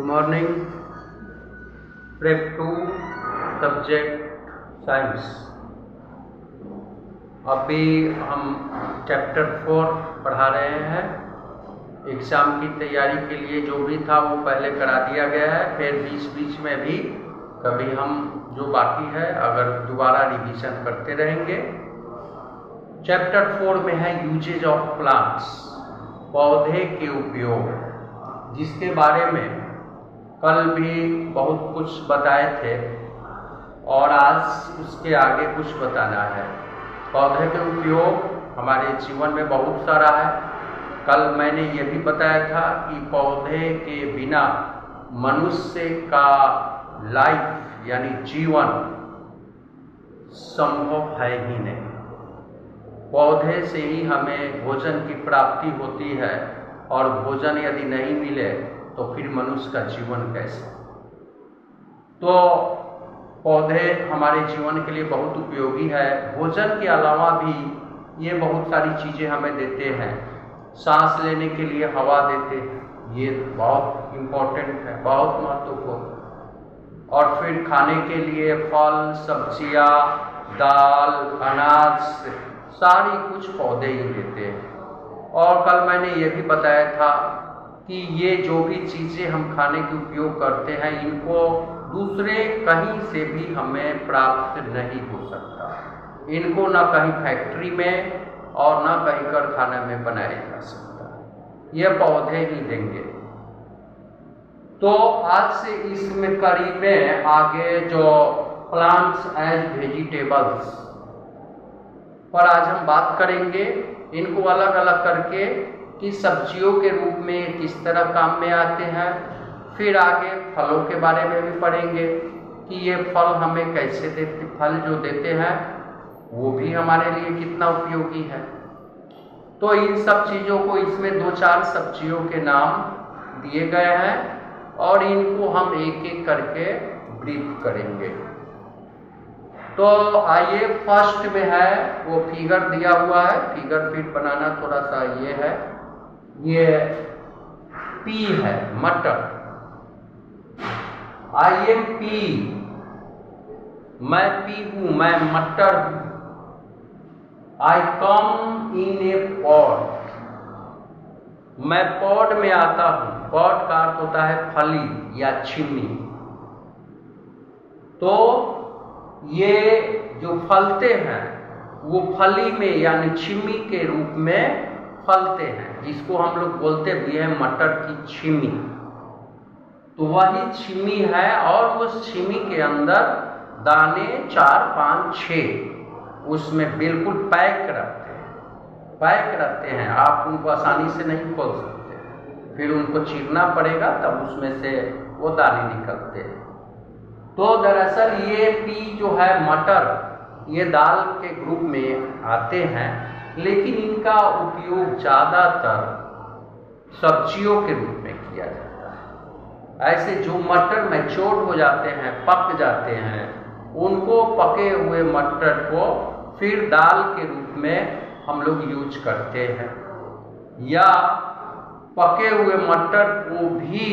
Good morning. Prep 2 subject science. अभी हम chapter 4 पढ़ा रहे हैं। एग्ज़ाम की तैयारी के लिए जो भी था वो पहले करा दिया गया है, फिर बीच में भी कभी हम जो बाकी है अगर दोबारा रिवीजन करते रहेंगे। चैप्टर 4 में है यूजेज ऑफ प्लांट्स, पौधे के उपयोग, जिसके बारे में कल भी बहुत कुछ बताए थे और आज उसके आगे कुछ बताना है। पौधे के उपयोग हमारे जीवन में बहुत सारा है। कल मैंने ये भी बताया था कि पौधे के बिना मनुष्य का लाइफ यानी जीवन संभव है ही नहीं। पौधे से ही हमें भोजन की प्राप्ति होती है और भोजन यदि नहीं मिले तो फिर मनुष्य का जीवन कैसे। तो पौधे हमारे जीवन के लिए बहुत उपयोगी है। भोजन के अलावा भी ये बहुत सारी चीज़ें हमें देते हैं। सांस लेने के लिए हवा देते हैं, ये बहुत इम्पोर्टेंट है, बहुत महत्वपूर्ण। और फिर खाने के लिए फल, सब्जियाँ, दाल, अनाज, सारी कुछ पौधे ही देते हैं। और कल मैंने ये भी बताया था कि ये जो भी चीज़ें हम खाने के उपयोग करते हैं, इनको दूसरे कहीं से भी हमें प्राप्त नहीं हो सकता। इनको ना कहीं फैक्ट्री में और ना कहीं कारखाने में बनाया जा सकता। ये पौधे ही देंगे। तो आज से इसमें कड़ी में आगे जो प्लांट्स एज वेजिटेबल्स पर आज हम बात करेंगे। इनको अलग अलग करके कि सब्जियों के रूप में किस तरह काम में आते हैं। फिर आगे फलों के बारे में भी पढ़ेंगे कि ये फल हमें कैसे देते, फल जो देते हैं वो भी हमारे लिए कितना उपयोगी है। तो इन सब चीज़ों को, इसमें 2-4 सब्जियों के नाम दिए गए हैं और इनको हम एक एक करके ब्रीफ करेंगे। तो आइए, फर्स्ट में है वो फिगर दिया हुआ है। फिगर फिर बनाना थोड़ा सा ये है, ये पी है, मटर। आई एम पी, मैं पी हूं, मैं मटर हूं। आई कम इन ए पॉट, मैं पॉट में आता हूं। पॉट का अर्थ होता है फली या छिमी। तो ये जो फलते हैं वो फली में यानी छिमी के रूप में फलते हैं, जिसको हम लोग बोलते भी हैं मटर की छिमी। तो वही छिमी है और उस छिमी के अंदर दाने 4, 5, 6 उसमें बिल्कुल पैक रहते हैं। आप उनको आसानी से नहीं खोल सकते, फिर उनको चीरना पड़ेगा तब उसमें से वो दाने निकलते हैं। तो दरअसल ये पी जो है मटर, ये दाल के ग्रुप में आते हैं, लेकिन इनका उपयोग ज़्यादातर सब्जियों के रूप में किया जाता है। ऐसे जो मटर मैच्योर हो जाते हैं, पक जाते हैं, उनको पके हुए मटर को फिर दाल के रूप में हम लोग यूज करते हैं, या पके हुए मटर को भी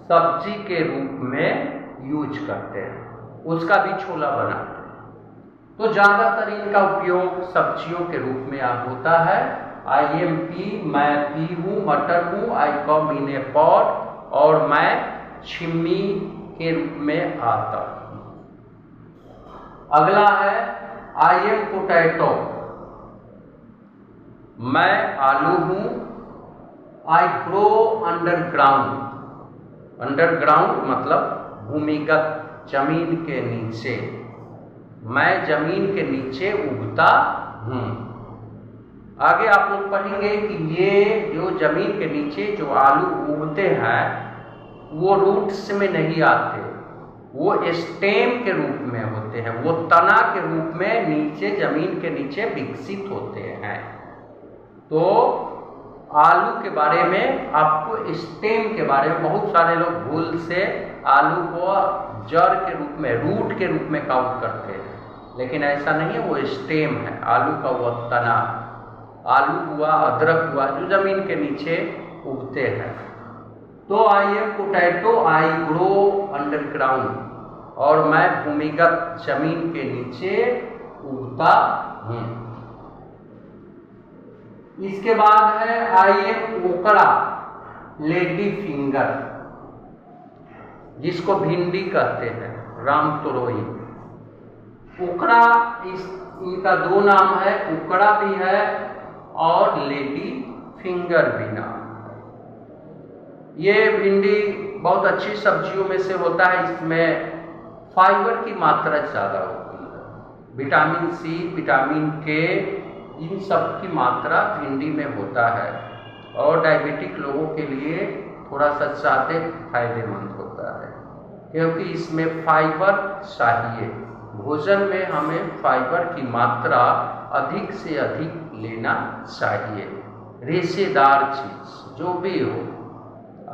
सब्जी के रूप में यूज करते हैं, उसका भी छोला बनाते हैं। तो ज़्यादातर इनका उपयोग सब्जियों के रूप में होता है। आई एम पी, मैं पी हूँ, मटर हूँ। आई कम इन ए पॉट, और मैं छिमी के रूप में आता हूँ। अगला है आई एम पोटैटो, मैं आलू हूँ। आई ग्रो अंडरग्राउंड, अंडरग्राउंड मतलब भूमिगत, जमीन के नीचे। मैं जमीन के नीचे उगता हूँ। आगे आप लोग पढ़ेंगे कि ये जो जमीन के नीचे जो आलू उगते हैं वो रूट्स में नहीं आते, वो स्टेम के रूप में होते हैं, वो तना के रूप में नीचे जमीन के नीचे विकसित होते हैं। तो आलू के बारे में आपको, स्टेम के बारे में बहुत सारे लोग भूल से आलू को जड़ के रूप में, रूट के रूप में काउंट करते हैं, लेकिन ऐसा नहीं है। वो स्टेम है, आलू का वो तना। आलू हुआ, अदरक हुआ, जो जमीन के नीचे उगते हैं। तो I M potato, I grow underground, और मैं भूमिगत जमीन के नीचे उगता हूं। इसके बाद है आई एम ओकड़ा, लेडी फिंगर, जिसको भिंडी कहते हैं, राम तोरई। ओकड़ा इनका दो नाम है, ओकड़ा भी है और लेडी फिंगर भी नाम। ये भिंडी बहुत अच्छी सब्जियों में से होता है, इसमें फाइबर की मात्रा ज़्यादा होती है, विटामिन सी, विटामिन के, इन सब की मात्रा भिंडी में होता है, और डायबिटिक लोगों के लिए थोड़ा सा ज़्यादा फायदेमंद होता है, क्योंकि इसमें फाइबर चाहिए। भोजन में हमें फाइबर की मात्रा अधिक से अधिक लेना चाहिए। रेशेदार चीज़ जो भी हो,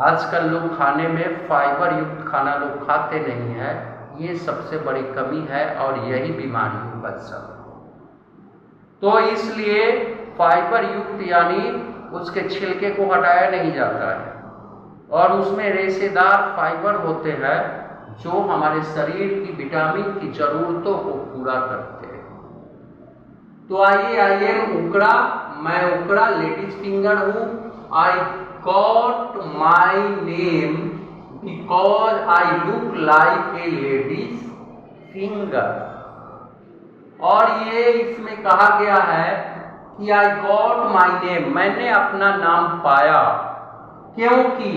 आजकल लोग खाने में फाइबर युक्त खाना लोग खाते नहीं है, ये सबसे बड़ी कमी है और यही बीमारियों का सबब। तो इसलिए फाइबर युक्त यानी उसके छिलके को हटाया नहीं जाता है, और उसमें रेशेदार फाइबर होते हैं जो हमारे शरीर की विटामिन की जरूरतों को पूरा करते हैं। तो आइए, आई एम उकड़ा, मैं उकड़ा, लेडीज फिंगर हूं। I got my name because I look like a ladies finger. और ये इसमें कहा गया है कि आई गॉट माई नेम, मैंने अपना नाम पाया, क्योंकि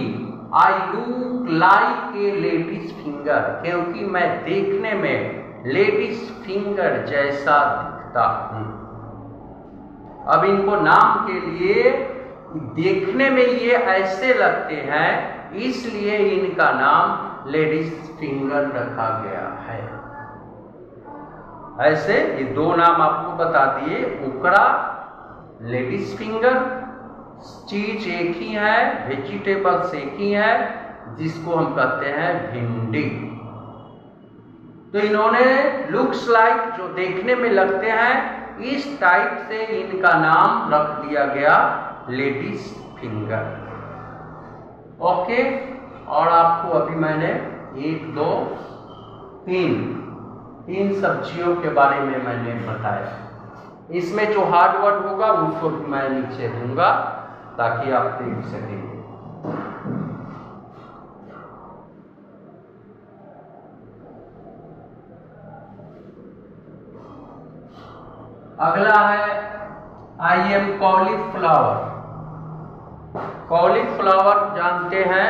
I look like a ladies finger, क्योंकि मैं देखने में लेडीज फिंगर जैसा दिखता हूं। अब इनको नाम के लिए देखने में ये ऐसे लगते हैं, इसलिए इनका नाम लेडीज फिंगर रखा गया है। ऐसे ये दो नाम आपको बता दिए, उकड़ा, लेडीज फिंगर। चीज एक ही है, वेजिटेबल्स एक ही है, जिसको हम कहते हैं भिंडी। तो इन्होंने लुक्स लाइक, जो देखने में लगते हैं, इस टाइप से इनका नाम रख दिया गया लेडीज फिंगर। ओके, और आपको अभी मैंने 1, 2, 3 सब्जियों के बारे में मैंने बताया। इसमें जो हार्ड वर्ड होगा उसको भी मैं नीचे दूंगा ताकि आप देख सकें। अगला है आई एम कॉलीफ्लावर। कॉलीफ्लावर जानते हैं,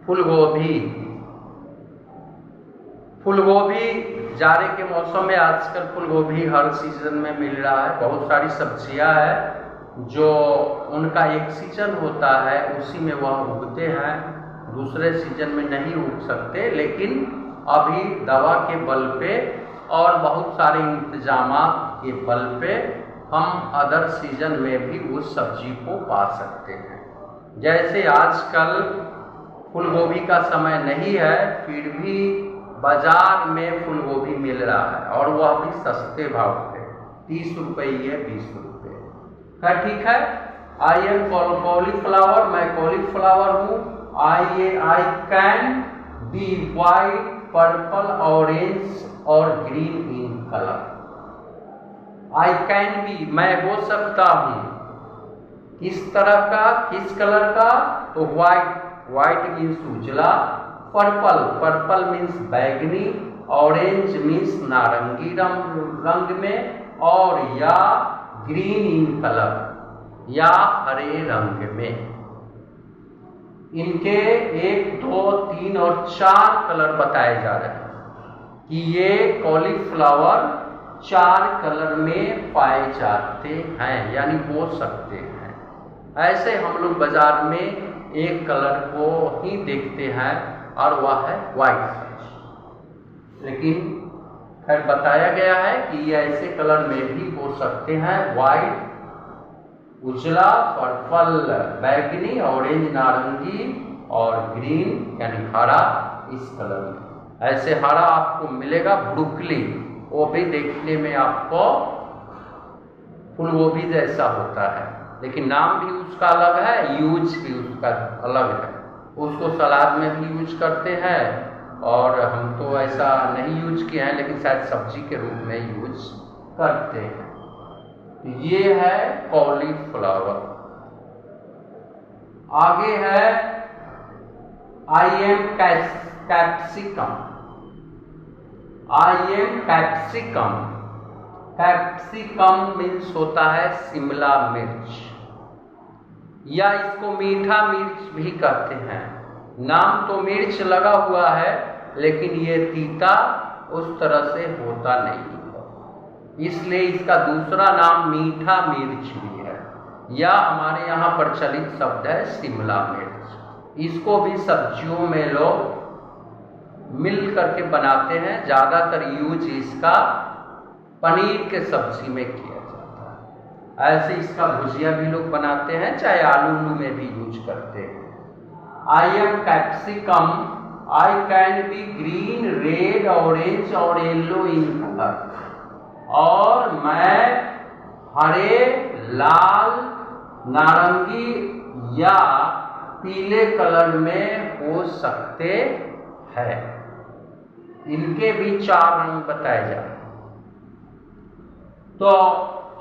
फूलगोभी। फूलगोभी जाड़े के मौसम में आजकल फूलगोभी हर सीजन में मिल रहा है। बहुत सारी सब्जियां हैं जो उनका एक सीजन होता है, उसी में वह उगते हैं, दूसरे सीजन में नहीं उग सकते। लेकिन अभी दवा के बल पे और बहुत सारे इंतजामात के बल पे हम अदर सीजन में भी उस सब्जी को पा सकते हैं। जैसे आजकल फूलगोभी का समय नहीं है, फिर भी बाजार में फूलगोभी मिल रहा है, और वह भी सस्ते भाव पे, 30 रुपये, 20 रुपये का। ठीक है, आई एम कॉलीफ्लावर, मैं कॉलीफ्लावर हूँ। I can be white, purple, orange और green in colour. I can be, मैं हो सकता हूँ। किस तरह का, किस कलर का? तो व्हाइट, व्हाइट मीन्स उजला, पर्पल, पर्पल मीन्स बैगनी, ऑरेंज मीन्स नारंगी रंग में, और या ग्रीन इन कलर, या हरे रंग में। इनके 1, 2, 3 और 4 कलर बताए जा रहे हैं कि ये कॉलीफ्लावर 4 कलर में पाए जाते हैं, यानी हो सकते हैं। ऐसे हम लोग बाजार में एक कलर को ही देखते हैं और वह है व्हाइट। लेकिन खैर बताया गया है कि ये ऐसे कलर में भी हो सकते हैं, व्हाइट, उजला, पर्पल, बैगनी, ऑरेंज नारंगी और ग्रीन यानी हरा, इस कलर में। ऐसे हरा आपको मिलेगा ब्रोकली, वो भी देखने में आपको फूलगोभी जैसा होता है, लेकिन नाम भी उसका अलग है, यूज भी उसका अलग है। उसको सलाद में भी यूज करते हैं, और हम तो ऐसा नहीं यूज किए हैं, लेकिन शायद सब्जी के रूप में यूज करते हैं। ये है कॉलीफ्लावर। आगे है I M capsicum. I am capsicum. Capsicum means होता है शिमला मिर्च, या इसको मीठा मिर्च भी कहते हैं। नाम तो मिर्च लगा हुआ है, लेकिन ये तीता उस तरह से होता नहीं है, इसलिए इसका दूसरा नाम मीठा मिर्च भी है, या हमारे यहाँ प्रचलित शब्द है शिमला मिर्च। इसको भी सब्जियों में लोग मिल करके बनाते हैं। ज़्यादातर यूज इसका पनीर के सब्जी में किया जाता है। ऐसे इसका भुजिया भी लोग बनाते हैं, चाहे आलू में भी यूज करते हैं। I M capsicum, I can be green, red, orange और येलो इन कलर। और मैं हरे, लाल, नारंगी या पीले कलर में हो सकते हैं। इनके भी 4 रंग बताए जा रहे हैं। तो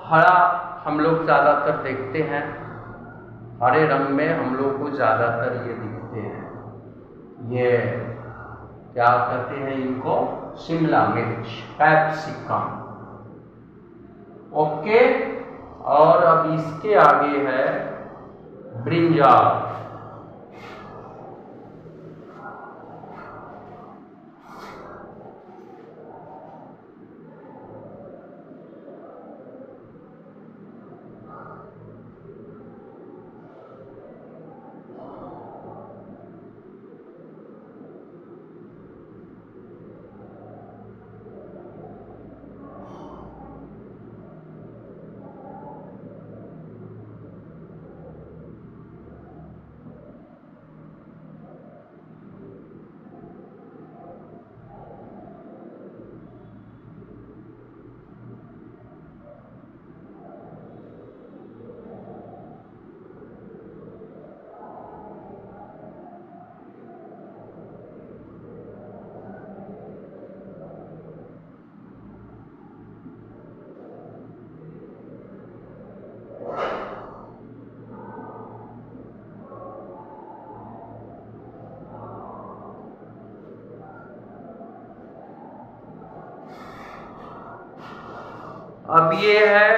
हरा हम लोग ज़्यादातर देखते हैं, हरे रंग में हम लोग को ज़्यादातर ये दिखते हैं। ये क्या कहते हैं इनको? शिमला मिर्च, कैप्सिकम। ओके। और अब इसके आगे है ब्रिंजाल। अब ये है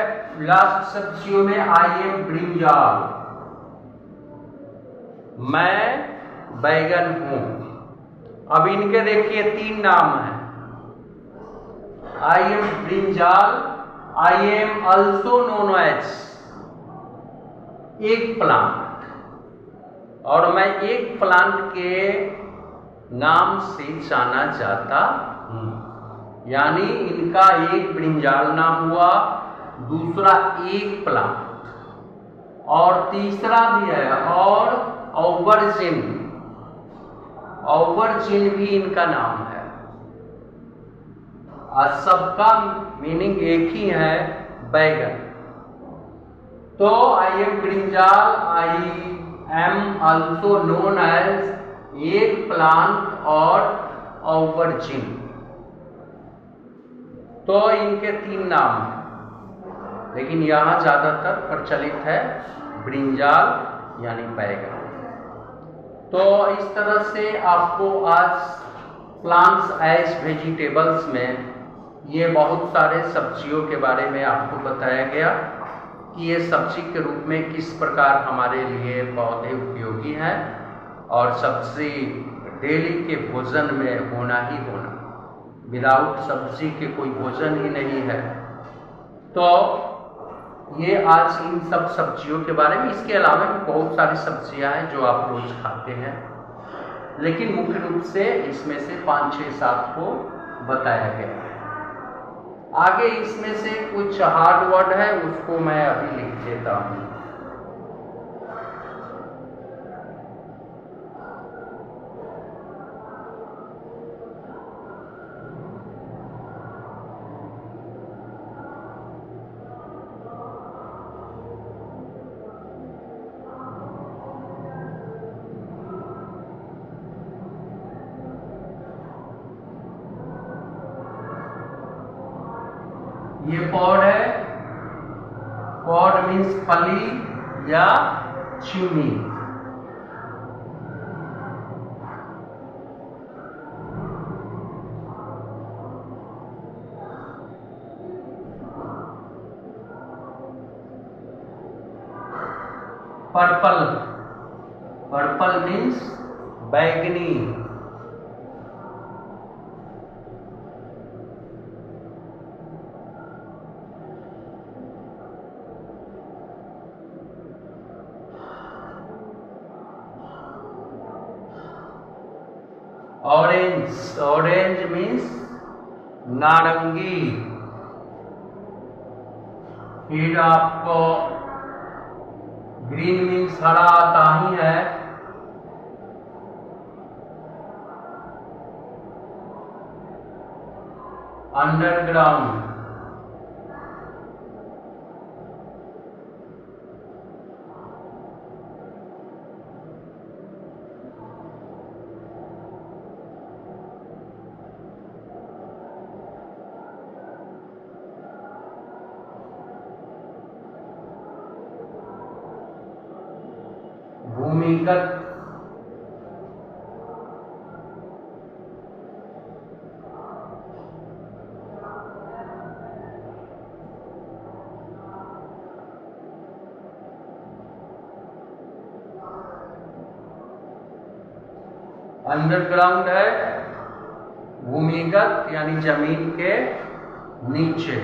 लास्ट सब्जियों में आई एम ब्रिंजाल। मैं बैगन हूं। अब इनके देखिए 3 नाम हैं। I am brinjal, I am also known as eggplant, और मैं एग प्लांट के नाम से जाना जाता हूं। यानी इनका एक ब्रिंजाल नाम हुआ, दूसरा एक प्लांट, और तीसरा भी है और ऑवर्जिन। ऑवर्जिन भी इनका नाम है। और सबका मीनिंग एक ही है, बैगन। तो I am brinjal, I am also known as eggplant और ऑवर्जिन। तो इनके 3 नाम हैं, लेकिन यहाँ ज़्यादातर प्रचलित है ब्रिंजाल यानी बैगन। तो इस तरह से आपको आज प्लांट्स एज वेजिटेबल्स में ये बहुत सारे सब्जियों के बारे में आपको बताया गया कि ये सब्जी के रूप में किस प्रकार हमारे लिए पौधे उपयोगी हैं, और सब्जी डेली के भोजन में होना ही होना। विदाउट सब्जी के कोई भोजन ही नहीं है। तो ये आज इन सब सब्जियों के बारे में, इसके अलावा भी बहुत सारी सब्जियां हैं जो आप रोज खाते हैं, लेकिन मुख्य रूप से इसमें से 5, 6, 7 को बताया गया है। आगे इसमें से कुछ हार्ड वर्ड है, उसको मैं अभी लिख देता हूँ। ये पॉड है, पॉड मीन्स फली या चिमनी। पर्पल, पर्पल मीन्स बैगनी। ऑरेंज, ऑरेंज मीन्स नारंगी। फिर आपको ग्रीन मीन्स हरा आता ही है। अंडरग्राउंड, भूमिगत, अंडरग्राउंड है भूमिगत यानी जमीन के नीचे।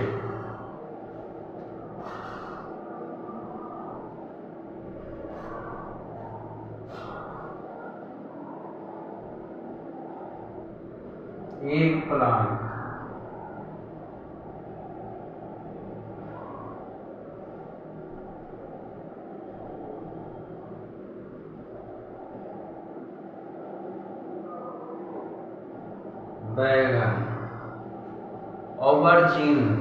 एक प्लांट, बैगन, ऑबरजीन,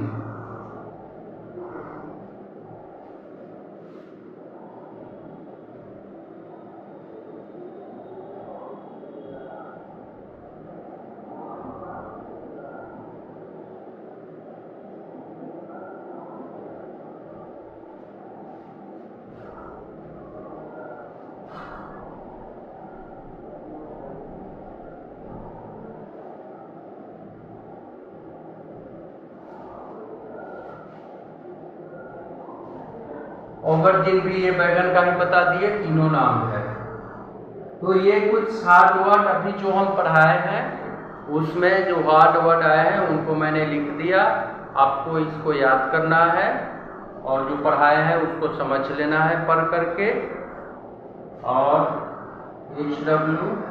ऑबरजीन भी ये बैगन का ही बता दिए, तीनों नाम है। तो ये कुछ हार्ड वर्ड अभी जो हम पढ़ाए हैं उसमें जो हार्ड वर्ड आए हैं उनको मैंने लिख दिया। आपको इसको याद करना है और जो पढ़ाए हैं उसको समझ लेना है पढ़ करके। और HW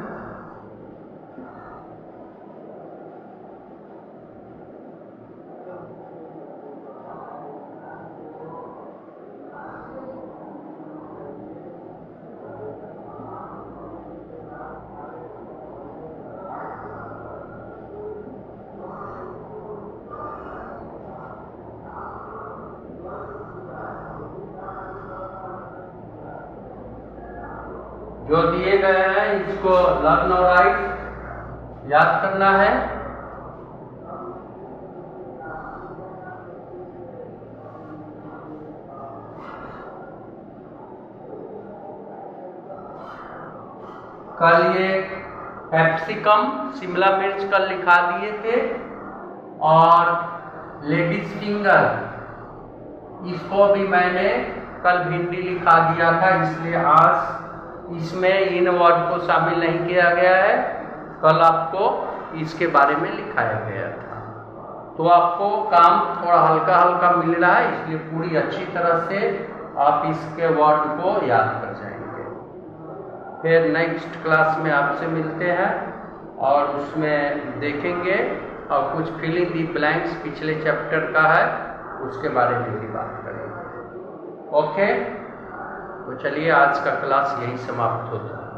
जो दिए गए हैं इसको लर्न और राइट याद करना है। कल ये कैप्सिकम शिमला मिर्च कल लिखा दिए थे और लेडीज फिंगर इसको भी मैंने कल भिंडी लिखा दिया था, इसलिए आज इसमें इन वर्ड को शामिल नहीं किया गया है। कल आपको इसके बारे में लिखाया गया था। तो आपको काम थोड़ा हल्का हल्का मिल रहा है, इसलिए पूरी अच्छी तरह से आप इसके वर्ड को याद कर जाएंगे। फिर नेक्स्ट क्लास में आपसे मिलते हैं और उसमें देखेंगे और कुछ फिलिंग दी ब्लैंक्स पिछले चैप्टर का है उसके बारे में भी बात करेंगे। ओके, तो चलिए आज का क्लास यही समाप्त होता है।